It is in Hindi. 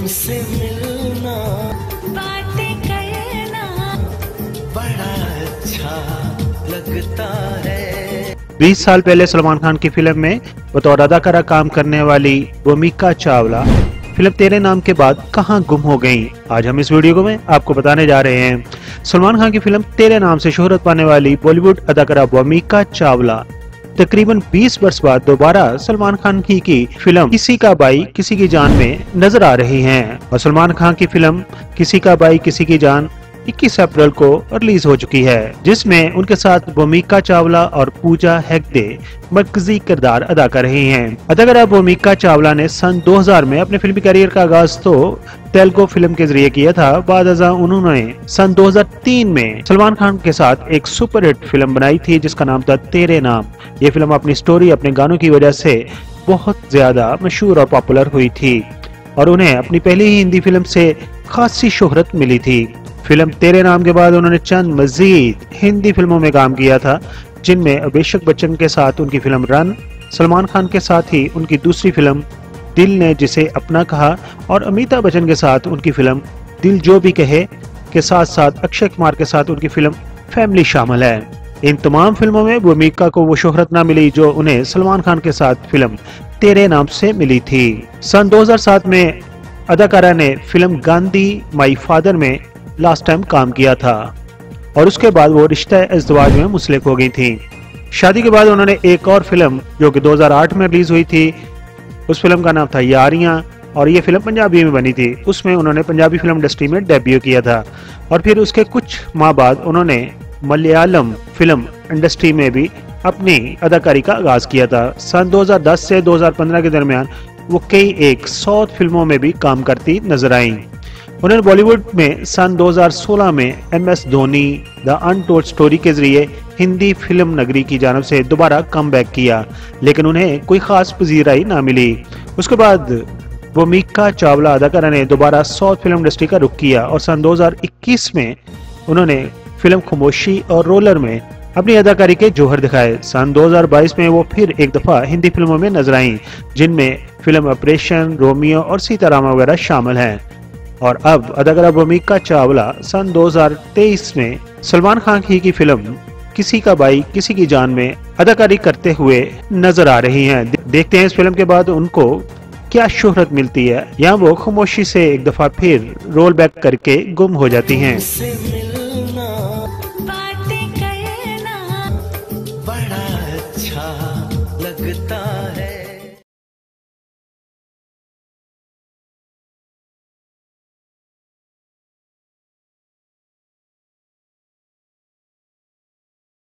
तुमसे मिलना, बातें करना बड़ा अच्छा लगता है। 20 साल पहले सलमान खान की फिल्म में बतौर अदाकारा काम करने वाली भूमिका चावला फिल्म तेरे नाम के बाद कहां गुम हो गईं? आज हम इस वीडियो में आपको बताने जा रहे हैं। सलमान खान की फिल्म तेरे नाम से शोहरत पाने वाली बॉलीवुड अदाकारा भूमिका चावला तकरीबन 20 वर्ष बाद दोबारा सलमान खान की फिल्म किसी का भाई किसी की जान में नजर आ रही हैं। और सलमान खान की फिल्म किसी का भाई किसी की जान 21 अप्रैल को रिलीज हो चुकी है, जिसमें उनके साथ भूमिका चावला और पूजा हेगड़े मरकजी किरदार अदा कर रही हैं। अदाकारा भूमिका चावला ने सन 2000 में अपने फिल्मी करियर का आगाज तो तेलुगु फिल्म के जरिए किया था। बाद उन्होंने सन 2003 में सलमान खान के साथ एक सुपरहिट फिल्म बनाई थी जिसका नाम था तेरे नाम। ये फिल्म अपनी स्टोरी, अपने गानों की वजह से बहुत ज्यादा मशहूर और पॉपुलर हुई थी और उन्हें अपनी पहली ही हिंदी फिल्म से खासी शोहरत मिली थी। फिल्म तेरे नाम के बाद उन्होंने चंद मजीद हिंदी फिल्मों में काम किया था, जिनमें अभिषेक बच्चन के साथ उनकी फिल्म रन, सलमान खान के साथ ही उनकी दूसरी फिल्म दिल ने जिसे अपना कहा और अमिताभ बच्चन के साथ उनकी फिल्म दिल जो भी कहे के साथ साथ अक्षय कुमार के साथ उनकी फिल्म फैमिली शामिल है। इन तमाम फिल्मों में भूमिका को वो शोहरत ना मिली जो उन्हें सलमान खान के साथ फिल्म तेरे नाम से मिली थी। सन 2007 में अदाकारा ने फिल्म गांधी माई फादर में लास्ट टाइम काम किया था और उसके बाद वो रिश्ता इज़्दिवाज में मुंसलिक हो गई थी। शादी के बाद उन्होंने एक और फिल्म जो कि 2008 में रिलीज हुई थी, उस फिल्म का नाम था यारियां और ये फिल्म पंजाबी में बनी थी। उसमें उन्होंने पंजाबी फिल्म इंडस्ट्री में डेब्यू किया था और फिर उसके कुछ माह बाद उन्होंने मलयालम फिल्म इंडस्ट्री में भी अपनी अदाकारी का आगाज किया था। सन 2010 से 2015 के दरमियान वो कई एक साउथ फिल्मों में भी काम करती नजर आई। उन्होंने बॉलीवुड में सन 2016 में MS Dhoni the untold story के जरिए हिंदी फिल्म नगरी की जानब से दोबारा कमबैक किया, लेकिन उन्हें कोई खास पजीराई ना मिली। उसके बाद भूमिका चावला अदाकारा ने दोबारा साउथ फिल्म इंडस्ट्री का रुख किया और सन 2021 में उन्होंने फिल्म खामोशी और रोलर में अपनी अदाकारी के जौहर दिखाए। सन 2022 में वो फिर एक दफा हिंदी फिल्मों में नजर आईं, जिनमें फिल्म ऑपरेशन, रोमियो और सीतारामा वगैरह शामिल हैं। और अब अदाकारा भूमिका चावला सन 2023 में सलमान खान की फिल्म किसी का भाई किसी की जान में अदाकारी करते हुए नजर आ रही हैं। देखते हैं इस फिल्म के बाद उनको क्या शोहरत मिलती है या वो खामोशी से एक दफा फिर रोल बैक करके गुम हो जाती हैं।